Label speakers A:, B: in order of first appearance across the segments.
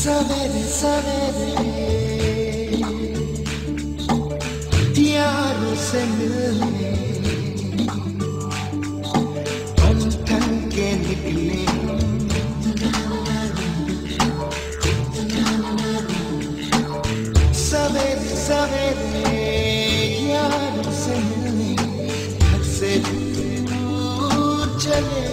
A: सवेरे सवेरे यारों से मिलने हम ठन के निकले। सवेरे सवेरे यारों से मिलने घर से दूर चले।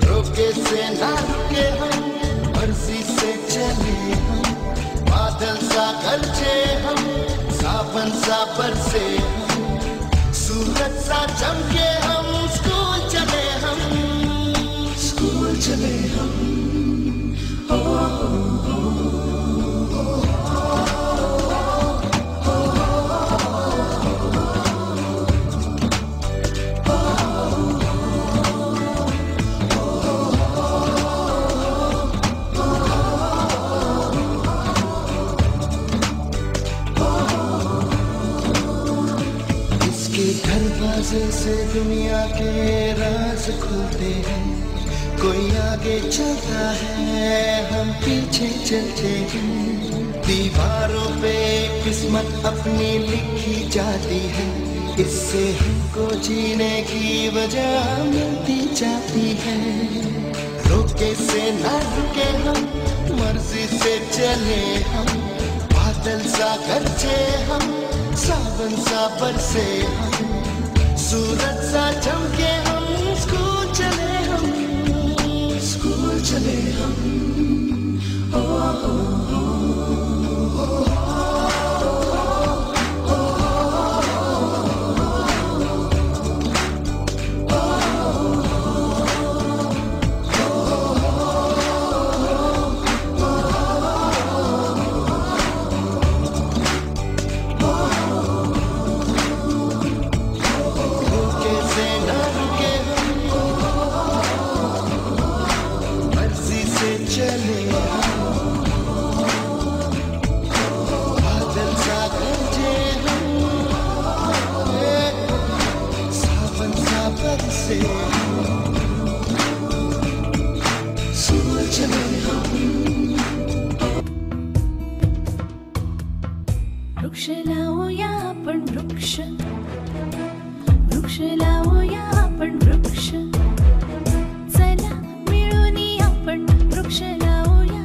A: रोके से ना रुके हम, मर्जी से चले हम। बादल सा गरजे हम, सावन सा बरसे हम। सूरज सा चमके हम, स्कूल चले हम, स्कूल चले हम। दरवाजे से दुनिया के राज खुलते हैं। कोई आगे चलता है, हम पीछे चलते हैं। दीवारों पे किस्मत अपनी लिखी जाती है। इससे हमको जीने की वजह मिलती जाती है। रोके से ना रुके हम, मर्जी से चले हम। बादल सा गरजे हम, सावन सा बरसे हम। सूरज सा चमके हम, स्कूल चले हम, स्कूल चले हम।
B: वृक्ष लावूया आपण वृक्ष, वृक्ष लावूया आपण वृक्ष. चला मिळून आपण वृक्ष लावूया.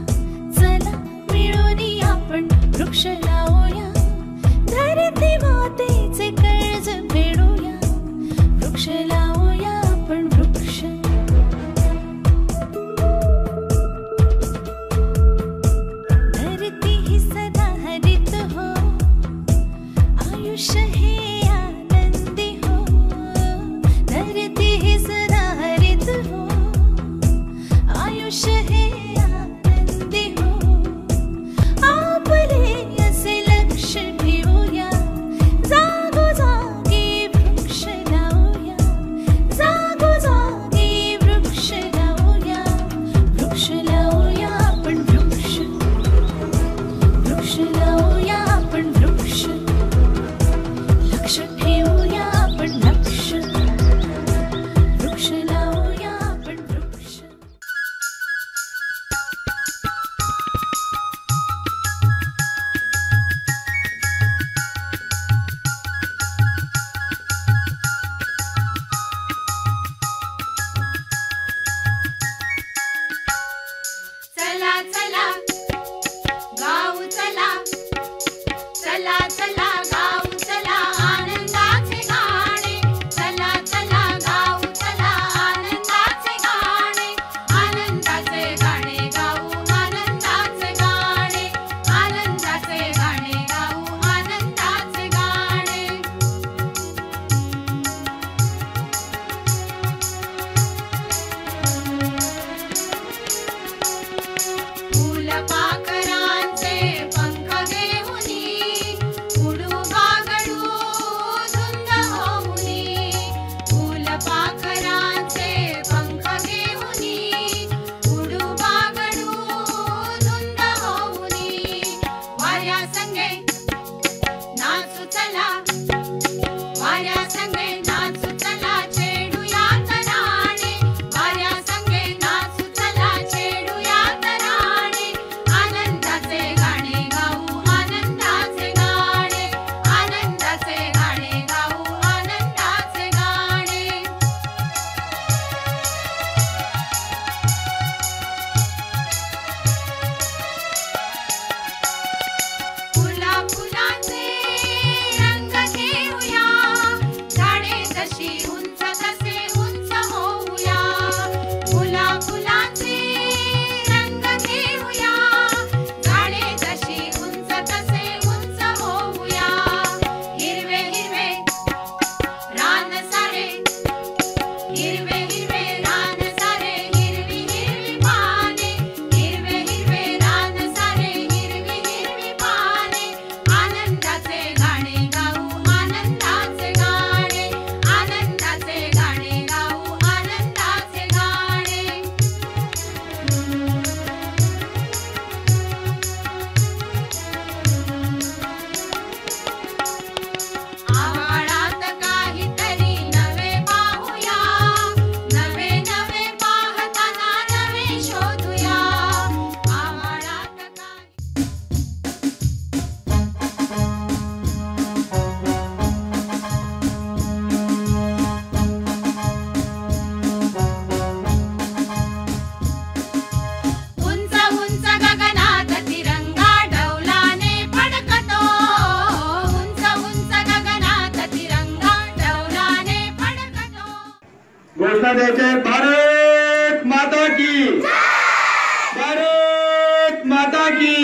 C: भारत माता की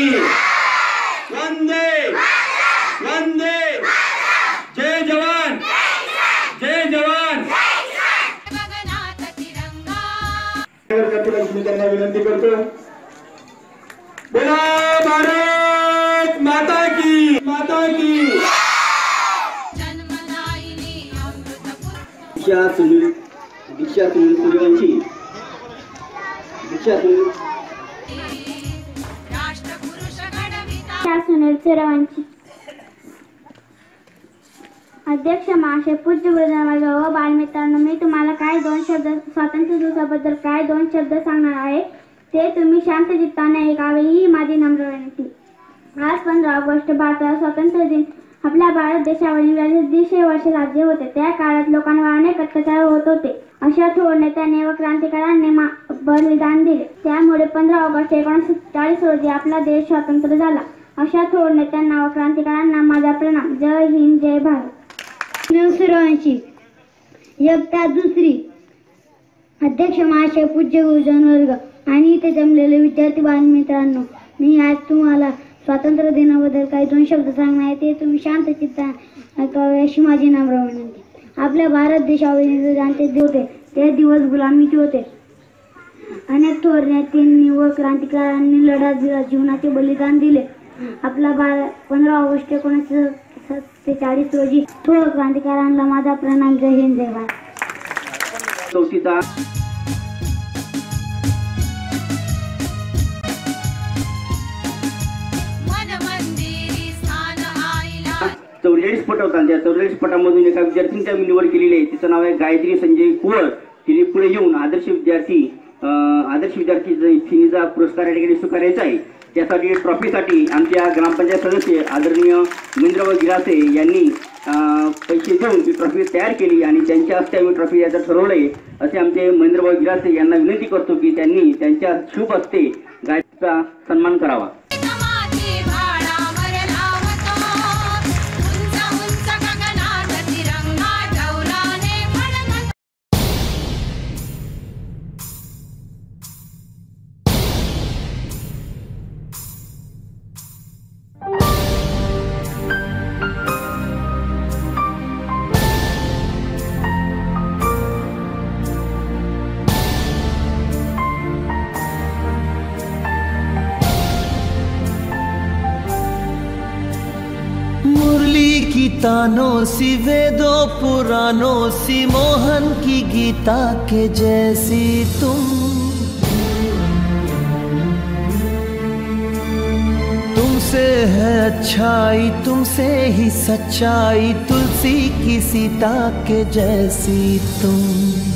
C: वंदे वंदे जय जवान जय जवान। त्यांना विनंती करतो, बोला भारत माता की दीक्षा सुनील सूर्यवंशी
D: अध्यक्ष महाशय, पूज्य गुरुजन व बालमित्रांनो, मी तुम्हाला स्वातंत्र्य दिवसाबद्दल दोन शब्द सांगणार आहे. ते तुम्ही शांत चित्ताने ऐकावे ही माझी नम्र विनंती. आज 15 ऑगस्ट भारताला स्वातंत्र्य दिन. आपल्या भारत देशावर इंग्रजी 150 वर्ष राज्य होते. त्या काळात लोकांवर अनेक अत्याचार होत होते. अशा थोर नेत्यांनी व क्रांतिकारांनी बलिदान दिले. त्यामुळे 15 ऑगस्ट 1940 रोजी आपला देश स्वतंत्र झाला. अशा थोर नेत्यांना व क्रांतिकारांना माझा प्रणाम. जय हिंद जय भारत. सूर्यवंशी इयत्ता 2री. अध्यक्ष महाशय, पूज्य गुरुजन वर्ग आणि इथे जमलेले विद्यार्थी बालमित्रांनो, मी आज तुम्हाला स्वातंत्र्य दिनाबद्दल 2 शब्द सांगणार आहे. ते तुम्ही शांत चित्ताने ऐकावे अशी माझी नम्र विनंती. आपल्या भारत देशावर इंग्रजांचे होते. ते दिवस गुलामीचे होते. अनेक थोर नेत्यांनी व क्रांतिकारांनी लढा दिला, जीवनाचे बलिदान दिले. आपला 15 ऑगस्ट 1947 रोजी थोर क्रांतिकारांना माझा प्रणाम. जय हिंद जय भारत.
C: चौथीचा पट होता. त्या 44 पटामधून एका विद्यार्थींची आम्ही निवड केलेली आहे. तिचं नाव आहे गायत्री संजय कुवर. तिने पुढे येऊन आदर्श विद्यार्थी तिचा पुरस्कार या ठिकाणी स्वीकारायचा आहे. त्यासाठी ट्रॉफीसाठी आमच्या ग्रामपंचायत सदस्य आदरणीय महेंद्रभाऊ गिरासे यांनी पैसे देऊन ती ट्रॉफी तयार केली आणि त्यांच्या हस्ते आम्ही ट्रॉफी याचं ठरवलंय. असे आमचे महेंद्रभाऊ गिरासे यांना विनंती करतो की त्यांनी त्यांच्या शुभ हस्ते गायत्रीचा सन्मान करावा.
A: मुरली की तानों सी, वेदों पुराणों सी, मोहन की गीता के जैसी तुमसे है अच्छाई, तुमसे ही सच्चाई, तुलसी की सीता के जैसी तुम.